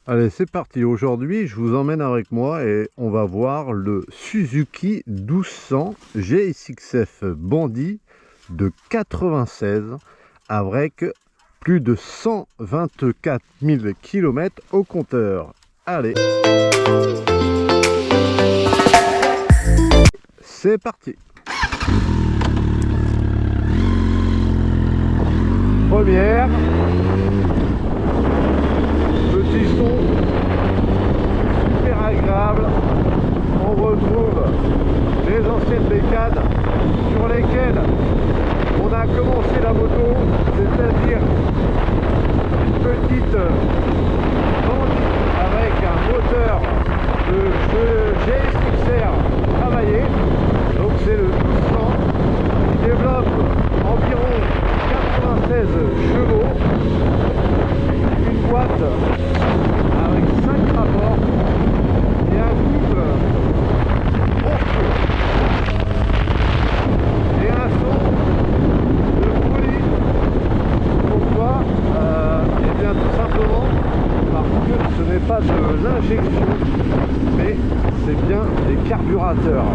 Allez, c'est parti. Aujourd'hui, je vous emmène avec moi et on va voir le Suzuki 1200 GSX-F Bandit de 96 avec plus de 124 000 km au compteur. Allez, c'est parti. Première. Petit son super agréable. On retrouve les anciennes bécades sur lesquelles on a commencé la moto, c'est-à-dire une petite Bandit avec un moteur de GSX-R travaillé. Donc c'est le 1200 qui développe environ 96 chevaux, une boîte avec 5 rapports et un couple monstrueux et un son de folie. Pourquoi Eh bien tout simplement parce que ce n'est pas de l'injection mais c'est bien des carburateurs.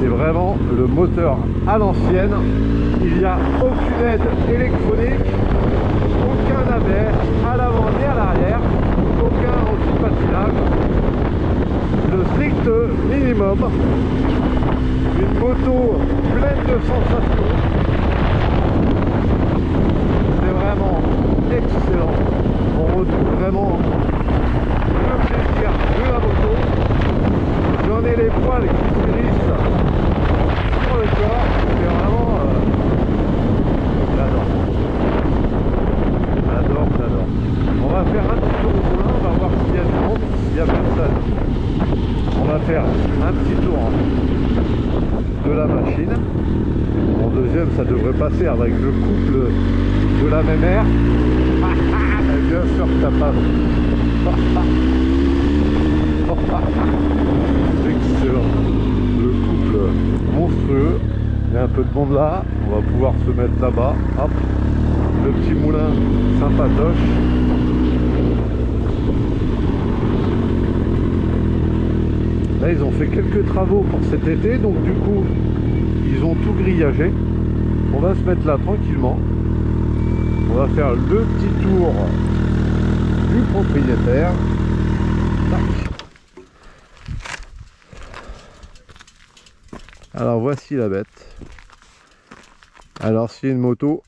C'est vraiment le moteur à l'ancienne. Il n'y a aucune aide électronique, aucun ABS à l'avant et à l'arrière, aucun anti-patinage, le strict minimum. Une moto pleine de sensations. C'est vraiment excellent. On retrouve vraiment le plaisir de la moto. J'en ai les poils qui se glissent sur le corps. C'est vraiment... j'adore. J'adore. On va faire un petit tour au moulin, on va voir s'il y a du monde, s'il n'y a personne. On va faire un petit tour de la machine. En deuxième, ça devrait passer avec le couple de la même air. Bien sûr que ça passe. Excellent. Le couple monstrueux. Il y a un peu de monde là. On va pouvoir se mettre là-bas. Hop. Le petit moulin sympatoche. Là, ils ont fait quelques travaux pour cet été. Donc, du coup, ils ont tout grillagé. On va se mettre là tranquillement. On va faire le petit tour du propriétaire. Tac. Alors voici la bête. Alors c'est une moto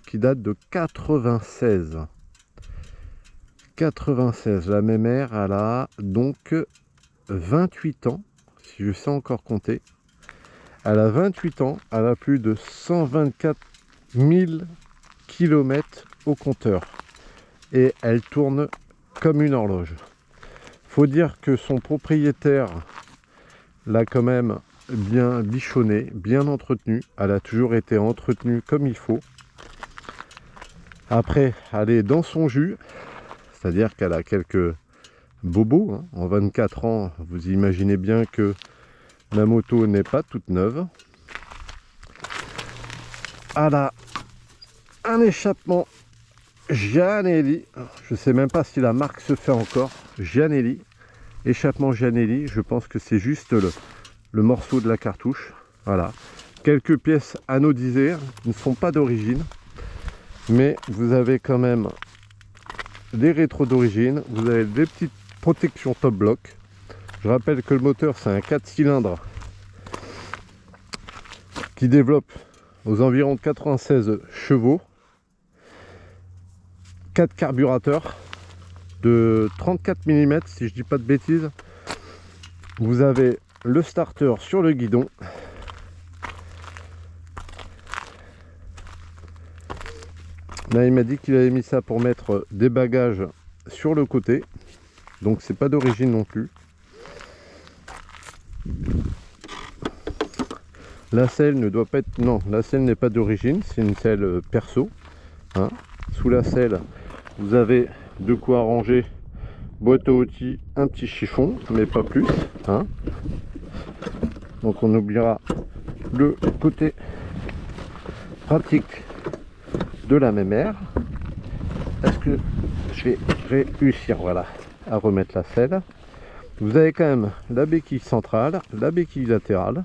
qui date de 96. 96. La même mère, elle a donc 28 ans, si je sais encore compter. Elle a 28 ans, elle a plus de 124 000 km au compteur. Et elle tourne comme une horloge. Faut dire que son propriétaire l'a quand même bien bichonnée, bien entretenue. Elle a toujours été entretenue comme il faut. Après, elle est dans son jus, c'est-à-dire qu'elle a quelques bobos. Hein. En 24 ans, vous imaginez bien que la moto n'est pas toute neuve. Elle a un échappement Gianelli. Je ne sais même pas si la marque se fait encore. Gianelli. Échappement Gianelli. Je pense que c'est juste le morceau de la cartouche. Voilà. Quelques pièces anodisées qui ne sont pas d'origine. Mais vous avez quand même des rétros d'origine. Vous avez des petites protections top block. Je rappelle que le moteur, c'est un 4 cylindres qui développe aux environs de 96 chevaux. 4 carburateurs de 34 mm, si je dis pas de bêtises. Vous avez le starter sur le guidon. Là, il m'a dit qu'il avait mis ça pour mettre des bagages sur le côté. Donc, c'est pas d'origine non plus. La selle ne doit pas être... Non, la selle n'est pas d'origine. C'est une selle perso. Hein. Sous la selle, vous avez de quoi ranger boîte à outils, un petit chiffon, mais pas plus. Hein. Donc, on oubliera le côté pratique de la même air. Est-ce que je vais réussir, voilà, à remettre la selle. Vous avez quand même la béquille centrale, la béquille latérale.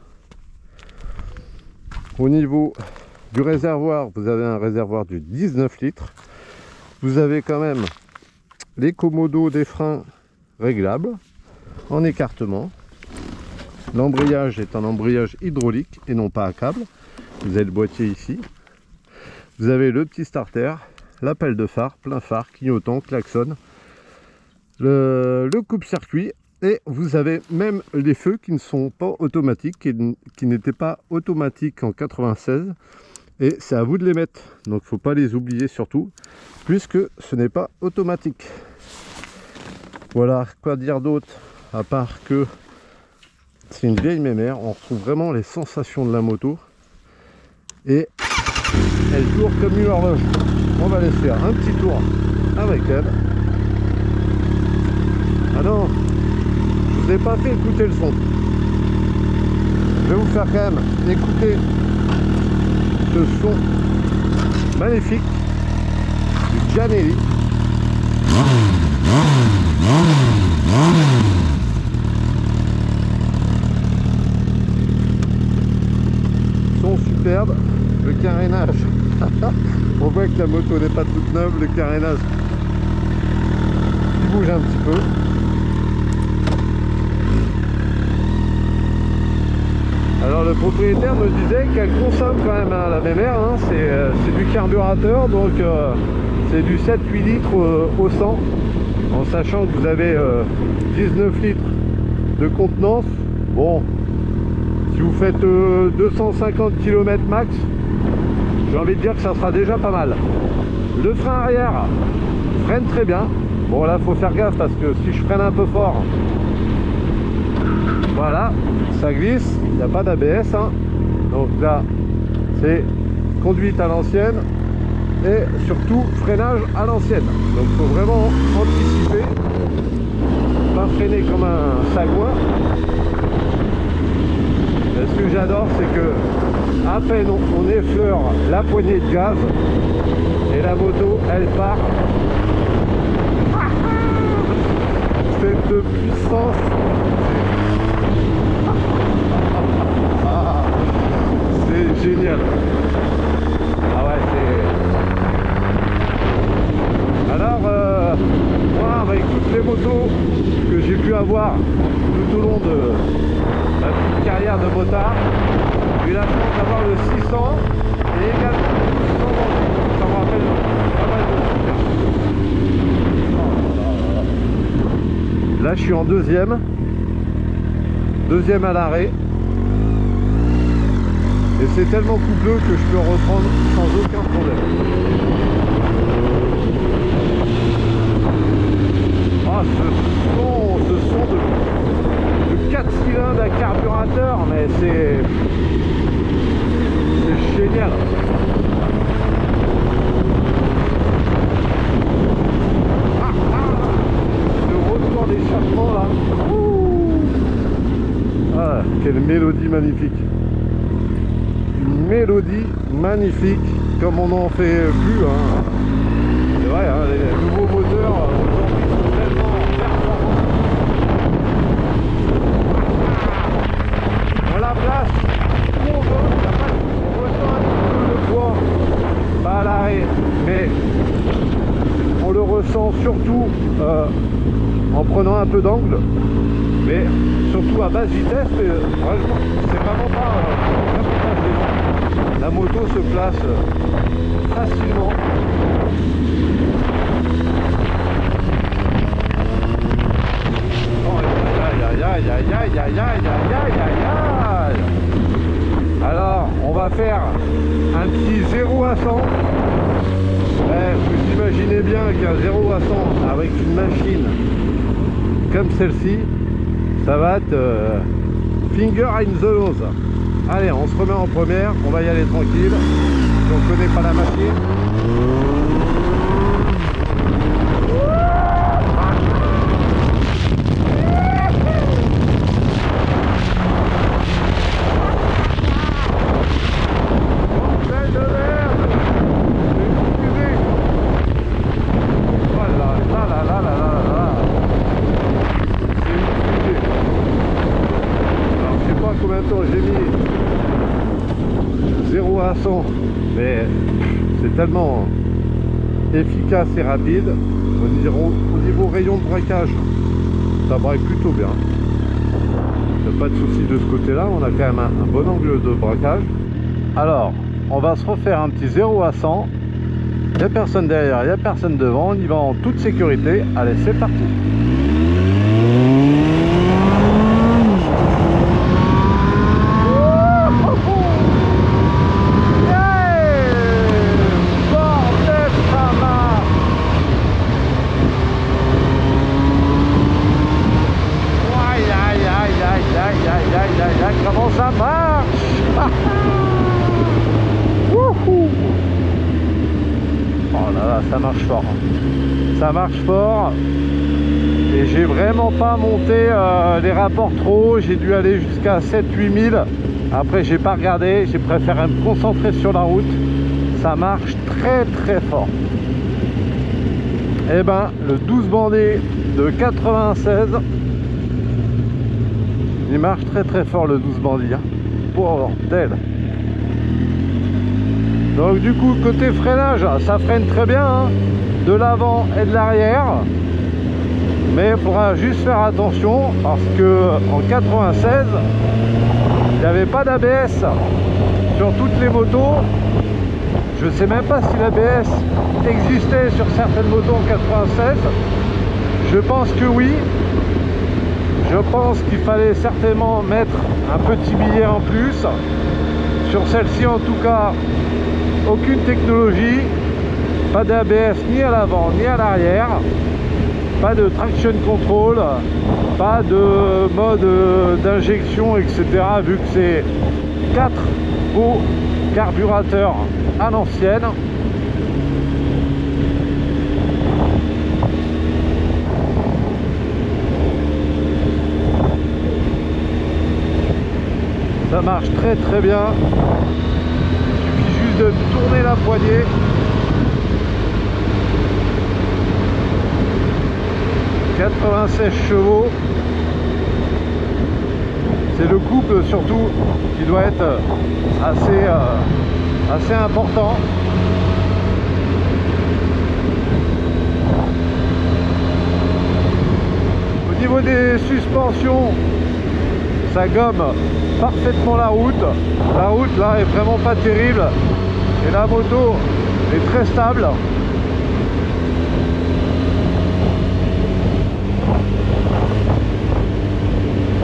Au niveau du réservoir, vous avez un réservoir de 19 litres. Vous avez quand même les commodos des freins réglables en écartement. L'embrayage est un embrayage hydraulique et non pas à câble. Vous avez le boîtier ici. Vous avez le petit starter, la pelle de phare, plein phare, clignotant, klaxon, le coupe-circuit. Et vous avez même les feux qui ne sont pas automatiques, qui n'étaient pas automatiques en 96. Et c'est à vous de les mettre. Donc il ne faut pas les oublier surtout, puisque ce n'est pas automatique. Voilà, quoi dire d'autre, à part que c'est une vieille mémère. On retrouve vraiment les sensations de la moto. Et elle tourne comme une horloge. On va laisser faire un petit tour avec elle. Ah non, je vous ai pas fait écouter le son. Je vais vous faire quand même écouter ce son magnifique du Giannelli. Son superbe, le carénage. On voit que la moto n'est pas toute neuve, le carénage il bouge un petit peu. Alors le propriétaire me disait qu'elle consomme quand même la MR, hein. C'est du carburateur, donc c'est du 7-8 litres au 100, en sachant que vous avez 19 litres de contenance. Bon, si vous faites 250 km max, j'ai envie de dire que ça sera déjà pas mal. Le frein arrière freine très bien. Bon là faut faire gaffe parce que si je freine un peu fort, voilà, ça glisse. Il n'y a pas d'ABS, hein. Donc là c'est conduite à l'ancienne et surtout freinage à l'ancienne. Donc il faut vraiment anticiper, pas freiner comme un sagouin. Et ce que j'adore, c'est que à peine on effleure la poignée de gaz et la moto elle part. Cette puissance, c'est génial. Ah ouais, c'est... Alors moi avec toutes les motos que j'ai pu avoir tout au long de ma petite carrière de motard, j'ai eu la chance d'avoir le 600 et également le 600 vendu. Ça me rappelle pas mal de souvenirs. Là je suis en deuxième à l'arrêt. Et c'est tellement coupleux que je peux reprendre sans aucun problème. Ah, ce son de 4 cylindres à carburateur, mais c'est génial. Le retour d'échappement là. Ah, quelle mélodie magnifique. Une mélodie magnifique, comme on n'en fait plus, hein. C'est vrai, hein, les nouveaux moteurs aujourd'hui sont tellement performants. On la place où on veut, on ressent un petit peu le poids, pas à l'arrêt, mais on le ressent surtout en prenant un peu d'angle, mais surtout à basse vitesse. Franchement, c'est vraiment pas la moto se place facilement. Oh, aïe, aïe, aïe, aïe, aïe, aïe, aïe, aïe, aïe, aïe. Alors, on va faire un petit 0 à 100. Vous imaginez bien qu'un 0 à 100 avec une machine comme celle-ci, ça va être finger in the nose. Allez, on se remet en première, on va y aller tranquille, si on ne connaît pas la machine. Oh, belle de merde. Excusez. Voilà. 0-100, mais c'est tellement efficace et rapide. Au niveau rayon de braquage, ça braque plutôt bien. Il n'y a pas de souci de ce côté-là, on a quand même un bon angle de braquage. Alors, on va se refaire un petit 0-100. Il n'y a personne derrière, il n'y a personne devant, on y va en toute sécurité. Allez, c'est parti. Comment ça marche? Wouhou! Oh là là, ça marche fort. Ça marche fort. Et j'ai vraiment pas monté les rapports trop hauts. J'ai dû aller jusqu'à 7-8 000. Après, j'ai pas regardé. J'ai préféré me concentrer sur la route. Ça marche très très fort. Et ben, le 12 bandé de 96. Il marche très très fort le 12 bandit. Hein. Bordel. Donc du coup, côté freinage, ça freine très bien. Hein. De l'avant et de l'arrière. Mais il faudra juste faire attention parce que en 96, il n'y avait pas d'ABS sur toutes les motos. Je ne sais même pas si l'ABS existait sur certaines motos en 96. Je pense que oui. Je pense qu'il fallait certainement mettre un petit billet en plus. Sur celle-ci en tout cas, aucune technologie. Pas d'ABS ni à l'avant ni à l'arrière. Pas de traction control. Pas de mode d'injection, etc. Vu que c'est 4 beaux carburateurs à l'ancienne. Ça marche très très bien. Il suffit juste de tourner la poignée. « 96 chevaux. C'est le couple surtout qui doit être assez important. Au niveau des suspensions, ça gomme parfaitement la route. La route là est vraiment pas terrible et la moto est très stable.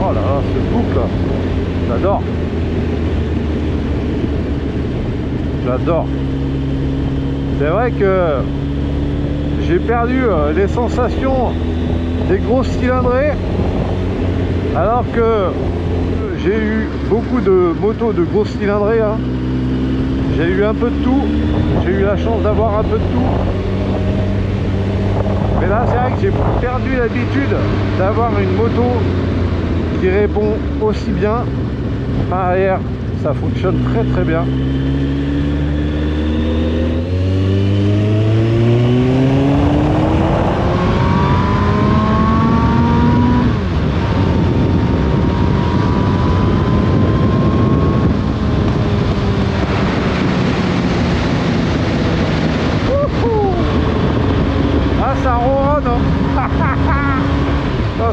Oh là là, ce boucle, j'adore. J'adore. C'est vrai que j'ai perdu les sensations des grosses cylindrées alors que j'ai eu beaucoup de motos de grosses cylindrées. Hein. J'ai eu un peu de tout. J'ai eu la chance d'avoir un peu de tout. Mais là, c'est vrai que j'ai perdu l'habitude d'avoir une moto qui répond aussi bien. Par arrière, ça fonctionne très très bien.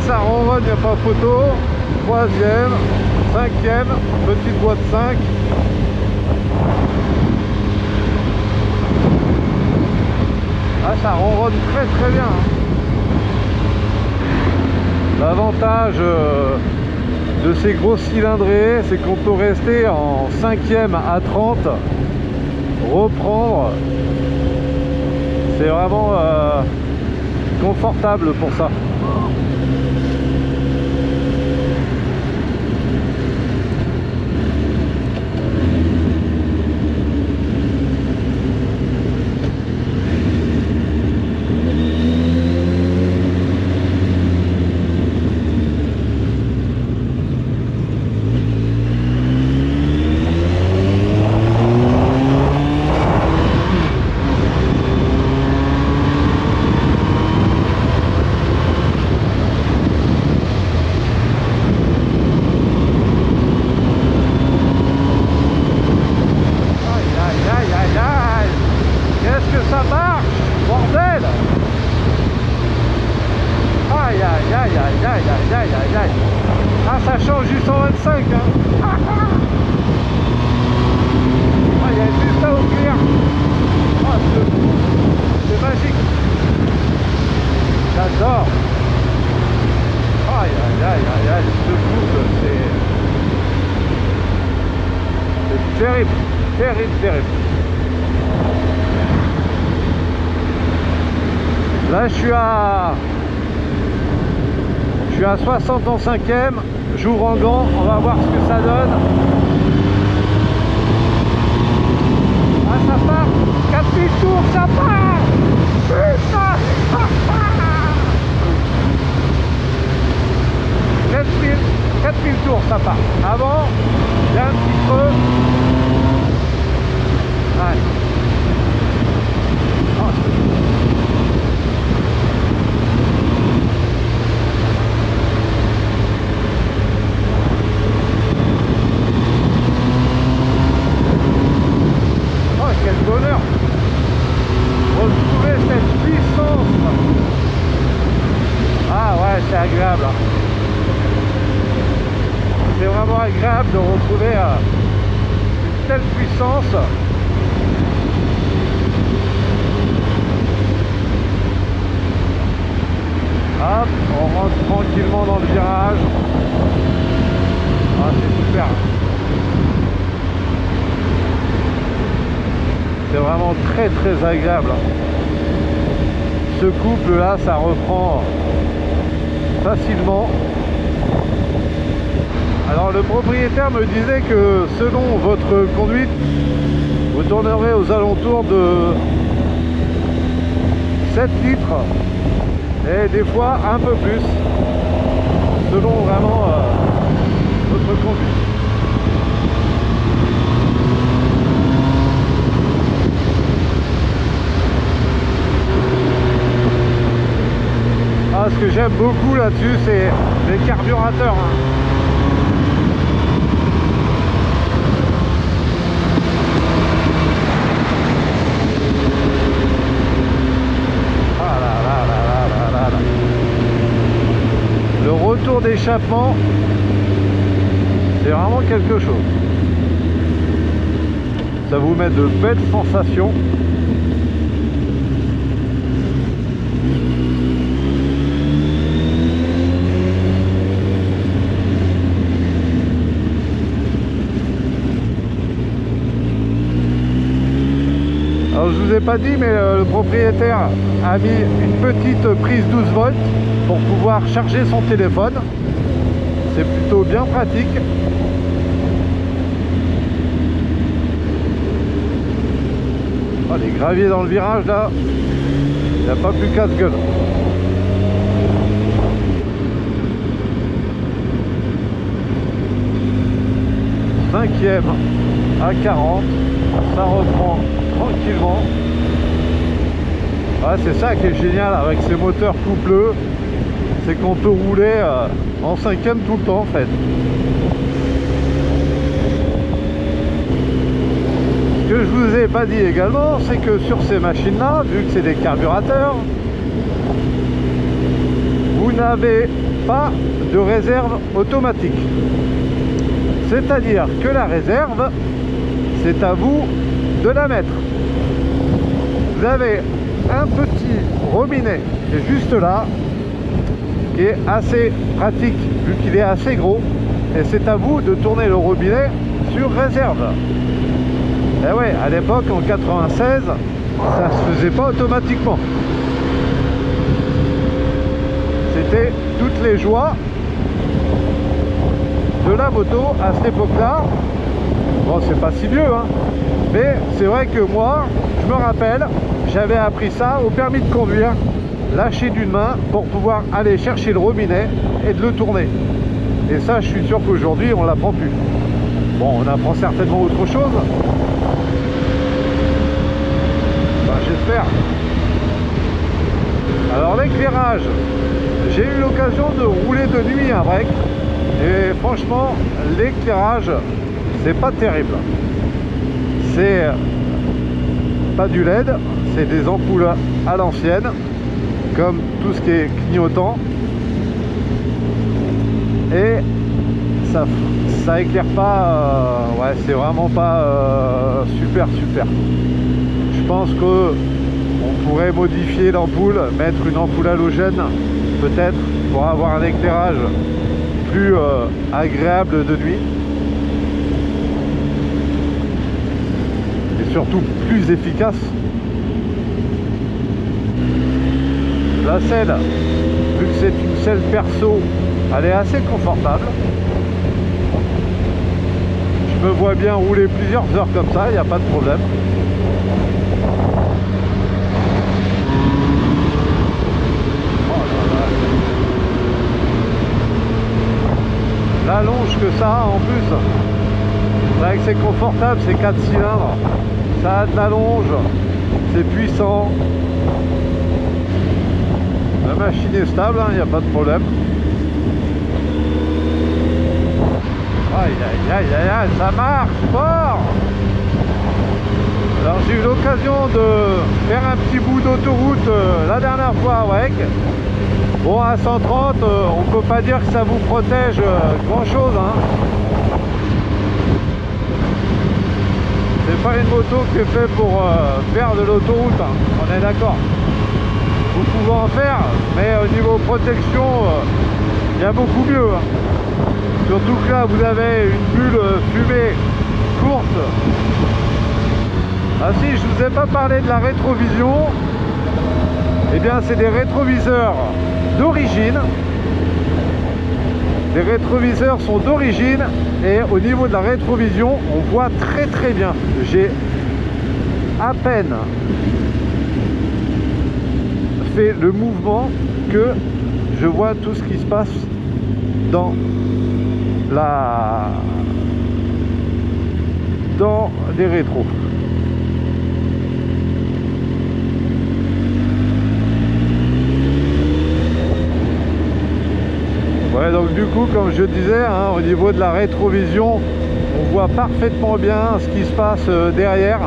Ça ronronne, il n'y a pas photo. Troisième, cinquième, petite boîte 5. Ah, ça ronronne très très bien. L'avantage de ces grosses cylindrées, c'est qu'on peut rester en cinquième à 30, reprendre. C'est vraiment confortable pour ça. aïe, aïe, aïe, aïe, aïe. Ah, ça change du 125, hein. Ah, il y a juste à ouvrir. Ah, c'est magique. J'adore. Aïe, aïe, aïe, aïe, aïe, ce couple, c'est terrible, terrible, terrible. Là, je suis à 60 en 5e, j'ouvre en gant, on va voir ce que ça donne. Ah, ça part, 4000 tours, ça part. Putain. 4000 tours, ça part. Avant, il y a un petit creux. Allez. Oh, quel bonheur! Retrouver cette puissance! Ah ouais, c'est agréable. C'est vraiment agréable de retrouver une telle puissance. Hop, on rentre tranquillement dans le virage. Ah, c'est super. C'est vraiment très très agréable. Ce couple là, ça reprend facilement. Alors le propriétaire me disait que selon votre conduite, vous tournerez aux alentours de 7 litres et des fois un peu plus, selon vraiment votre conduite. Ah, ce que j'aime beaucoup là-dessus, c'est les carburateurs, hein. Le retour d'échappement, c'est vraiment quelque chose. Ça vous met de belles sensations. Alors je vous ai pas dit, mais le propriétaire a mis une petite prise 12 volts pour pouvoir charger son téléphone. C'est plutôt bien pratique. Oh, les graviers dans le virage là, il n'y a pas plus casse-gueule. Cinquième à 40, ça reprend tranquillement. Ouais, c'est ça qui est génial avec ces moteurs coupleux, c'est qu'on peut rouler en 5e tout le temps en fait. Ce que je vous ai pas dit également, c'est que sur ces machines là, vu que c'est des carburateurs, vous n'avez pas de réserve automatique. C'est-à-dire que la réserve, c'est à vous de la mettre. Vous avez un petit robinet qui est juste là, qui est assez pratique vu qu'il est assez gros, et c'est à vous de tourner le robinet sur réserve. Et ouais, à l'époque en 96, ça se faisait pas automatiquement. C'était toutes les joies de la moto à cette époque-là. Bon, c'est pas si vieux, hein, mais c'est vrai que moi, je me rappelle, j'avais appris ça au permis de conduire, lâcher d'une main pour pouvoir aller chercher le robinet et de le tourner. Et ça, je suis sûr qu'aujourd'hui, on l'apprend plus. Bon, on apprend certainement autre chose. Ben, j'espère. Alors, l'éclairage, j'ai eu l'occasion de rouler de nuit un break. Et franchement, l'éclairage, c'est pas terrible. C'est pas du LED, c'est des ampoules à l'ancienne, comme tout ce qui est clignotant. et ça éclaire pas, ouais, c'est vraiment pas super. Je pense que on pourrait modifier l'ampoule, mettre une ampoule halogène peut-être pour avoir un éclairage plus agréable de nuit et surtout plus efficace. La selle, vu que c'est une selle perso, elle est assez confortable. Je me vois bien rouler plusieurs heures comme ça, il n'y a pas de problème. Oh là là. L'allonge que ça a en plus, c'est vrai que c'est confortable, c'est 4 cylindres, ça a de l'allonge, c'est puissant. La machine est stable, il n'y a pas de problème. Aïe, ça marche fort. Alors j'ai eu l'occasion de faire un petit bout d'autoroute la dernière fois avec. Bon, à 130, on peut pas dire que ça vous protège grand chose, hein. C'est pas une moto qui est faite pour faire de l'autoroute, hein. On est d'accord. Vous pouvez en faire, mais au niveau protection, il y a beaucoup mieux, hein. Surtout que là, vous avez une bulle fumée courte. Ah si, je vous ai pas parlé de la rétrovision. Eh bien, c'est des rétroviseurs d'origine. Les rétroviseurs sont d'origine et au niveau de la rétrovision, on voit très bien. J'ai à peine fait le mouvement que je vois tout ce qui se passe dans les rétros. Ouais, donc du coup, comme je disais, hein, au niveau de la rétrovision, on voit parfaitement bien ce qui se passe derrière,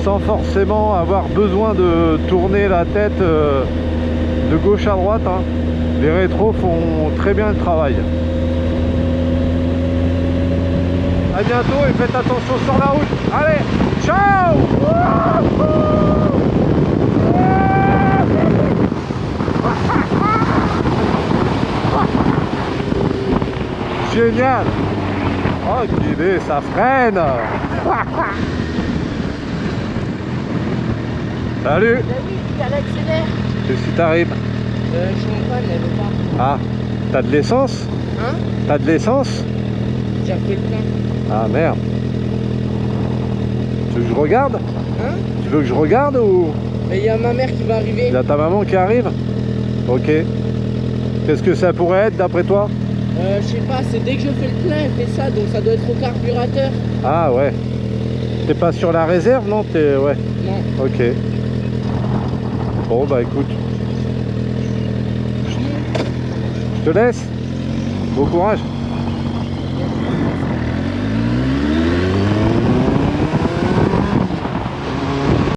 sans forcément avoir besoin de tourner la tête de gauche à droite, hein. Les rétros font très bien le travail. A bientôt et faites attention sur la route. Allez, ciao. Génial. Oh, qu'il est, ça freine. Salut. Bah oui, tu accélère. Qu'est-ce qui t'arrive? Je suis en panne, elle veut pas. Ah, t'as de l'essence? Hein? T'as de l'essence? J'ai fait le plein. Ah merde. Tu veux que je regarde? Hein? Tu veux que je regarde ou... Mais il y a ma mère qui va arriver. Il y a ta maman qui arrive? Ok. Qu'est-ce que ça pourrait être d'après toi? Je sais pas, c'est dès que je fais le plein, elle fait ça, donc ça doit être au carburateur. Ah ouais. T'es pas sur la réserve, non? T'es... Ouais. Non. Ok. Bon bah écoute. Je te laisse. Bon courage.